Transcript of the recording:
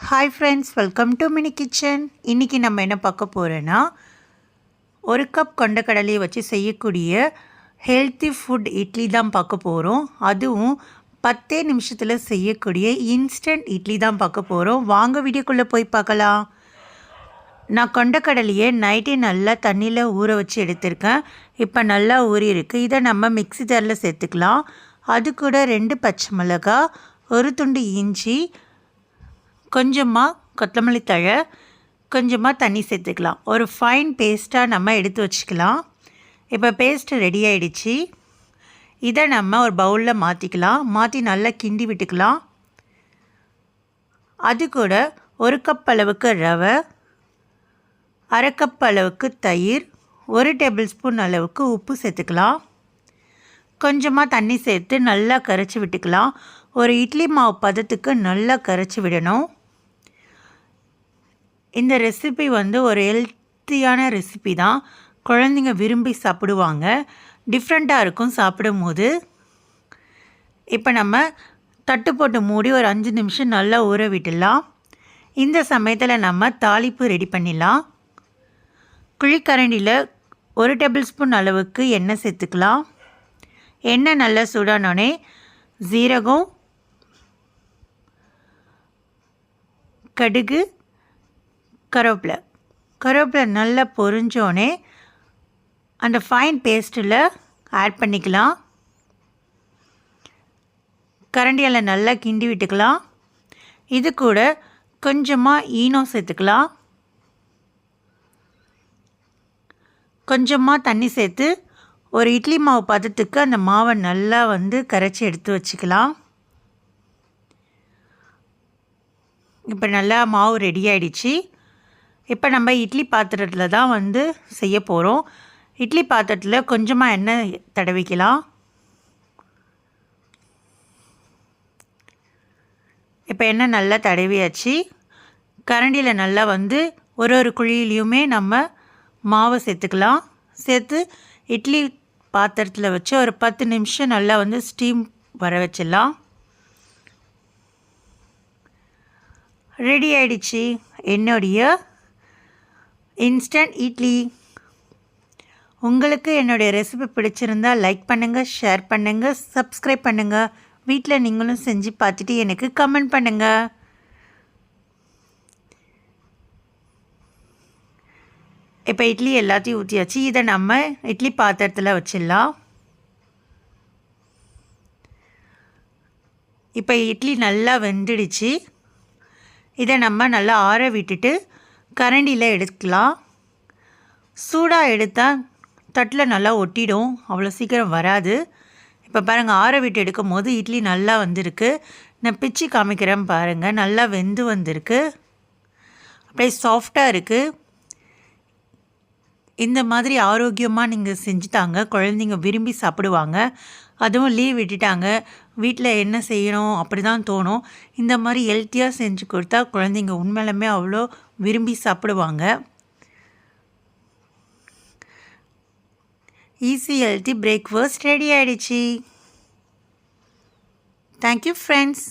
Hi friends, welcome to mini kitchen. இன்றைக்கி நம்ம என்ன பார்க்க போகிறோன்னா, 1 கப் கொண்டக்கடலையை வச்சு செய்யக்கூடிய ஹெல்த்தி ஃபுட் இட்லி தான் பார்க்க போகிறோம். அதுவும் 10 நிமிஷத்தில் செய்யக்கூடிய இன்ஸ்டன்ட் இட்லி தான் பார்க்க போகிறோம். வாங்க வீடியோக்குள்ளே போய் பார்க்கலாம். நான் கொண்டக்கடலையை நைட்டே நல்லா தண்ணியில் ஊற வச்சு எடுத்திருக்கேன். இப்போ நல்லா ஊறி இருக்குது. இதை நம்ம மிக்ஸி ஜாரில் சேர்த்துக்கலாம். அது கூட 2 பச்சை மிளகாய், 1 துண்டு இஞ்சி, கொஞ்சமாக கொத்தமல்லி தழை, கொஞ்சமாக தண்ணி சேர்த்துக்கலாம். ஒரு ஃபைன் பேஸ்ட்டாக நம்ம எடுத்து வச்சுக்கலாம். இப்போ பேஸ்ட்டு ரெடி ஆகிடுச்சு. இதை நம்ம ஒரு பவுலில் மாற்றிக்கலாம். மாற்றி நல்லா கிண்டி விட்டுக்கலாம். அது கூட 1 கப் அளவுக்கு ரவை, 1/2 கப் அளவுக்கு தயிர், 1 டேபிள் ஸ்பூன் அளவுக்கு உப்பு சேர்த்துக்கலாம். கொஞ்சமாக தண்ணி சேர்த்து நல்லா கரைச்சி விட்டுக்கலாம். ஒரு இட்லி மாவு பதத்துக்கு நல்லா கரைச்சி விடணும். இந்த ரெசிபி ஒரு ஹெல்த்தியான ரெசிபி தான். குழந்தைங்க விரும்பி சாப்பிடுவாங்க. டிஃப்ரெண்ட்டாக இருக்கும் சாப்பிடும்போது. இப்போ நம்ம தட்டு போட்டு மூடி ஒரு 5 நிமிஷம் நல்லா ஊற விட்டுடலாம். இந்த சமயத்தில் நம்ம தாளிப்பு ரெடி பண்ணிடலாம். குழிக்கரண்டியில் 1 டேபிள் ஸ்பூன் அளவுக்கு எண்ணெய் சேர்த்துக்கலாம். எண்ணெய் நல்லா சூடானோடனே ஜீரகம், கடுகு, கருவேப்பிலை நல்லா பொரிஞ்சோடனே அந்த ஃபைன் பேஸ்ட்டில் ஆட் பண்ணிக்கலாம். கரண்டியால் நல்லா கிண்டி விட்டுக்கலாம். இது கூட கொஞ்சமாக ஈனோ சேர்த்துக்கலாம். கொஞ்சமாக தண்ணி சேர்த்து ஒரு இட்லி மாவு பதத்துக்கு அந்த மாவை நல்லா கரைச்சி எடுத்து வச்சுக்கலாம். இப்போ நல்லா மாவு ரெடி ஆகிடுச்சு. இப்போ நம்ம இட்லி பாத்திரத்தில் தான் செய்ய போகிறோம். இட்லி பாத்திரத்தில் கொஞ்சமாக எண்ணெய் தடவிக்கலாம். இப்போ எண்ணெய் நல்லா தடவியாச்சு. கரண்டியில் நல்லா ஒரு குழியிலையுமே நம்ம மாவை சேர்த்துக்கலாம். சேர்த்து இட்லி பாத்திரத்தில் வச்சு ஒரு 10 நிமிஷம் நல்லா ஸ்டீம் வர வச்சிடலாம். ரெடி ஆகிடுச்சு என்னுடைய இன்ஸ்டன்ட் இட்லி. உங்களுக்கு என்னுடைய ரெசிபி பிடிச்சிருந்தால் லைக் பண்ணுங்கள், ஷேர் பண்ணுங்கள், சப்ஸ்கிரைப் பண்ணுங்கள். வீட்டில் நீங்களும் செஞ்சு பார்த்துட்டு எனக்கு கமெண்ட் பண்ணுங்கள். இப்போ இட்லி எல்லாத்தையும் ஊற்றியாச்சு. இதை நம்ம இட்லி பாத்திரத்தில் வச்சிடலாம். இப்போ இட்லி நல்லா வெந்துடுச்சு. இதை நம்ம நல்லா ஆற விட்டுட்டு கரண்டியில் எடுக்கலாம். சூடாக எடுத்தால் தட்டில் நல்லா ஒட்டிடும், அவ்வளோ சீக்கிரம் வராது. இப்போ பாருங்கள், ஆற விட்டு எடுக்கும் போது இட்லி நல்லா வந்திருக்கு. நான் பிச்சு காமிக்கிறேன் பாருங்கள். நல்லா வெந்து வந்திருக்கு. அப்படியே சாஃப்டாக இருக்குது. இந்த மாதிரி ஆரோக்கியமாக நீங்கள் செஞ்சு தாங்க. குழந்தைங்க விரும்பி சாப்பிடுவாங்க. அதுவும் லீவ் விட்டுட்டாங்க, வீட்டில் என்ன செய்யணும் அப்படி தான் தோணும். இந்த மாதிரி ஹெல்த்தியாக செஞ்சு கொடுத்தா குழந்தைங்க உண்மையிலுமே அவ்வளோ விரும்பி சாப்பிடுவாங்க. ஈஸி ஹெல்த்தி பிரேக்ஃபாஸ்ட் ரெடி ஆகிடுச்சு. Thank you friends.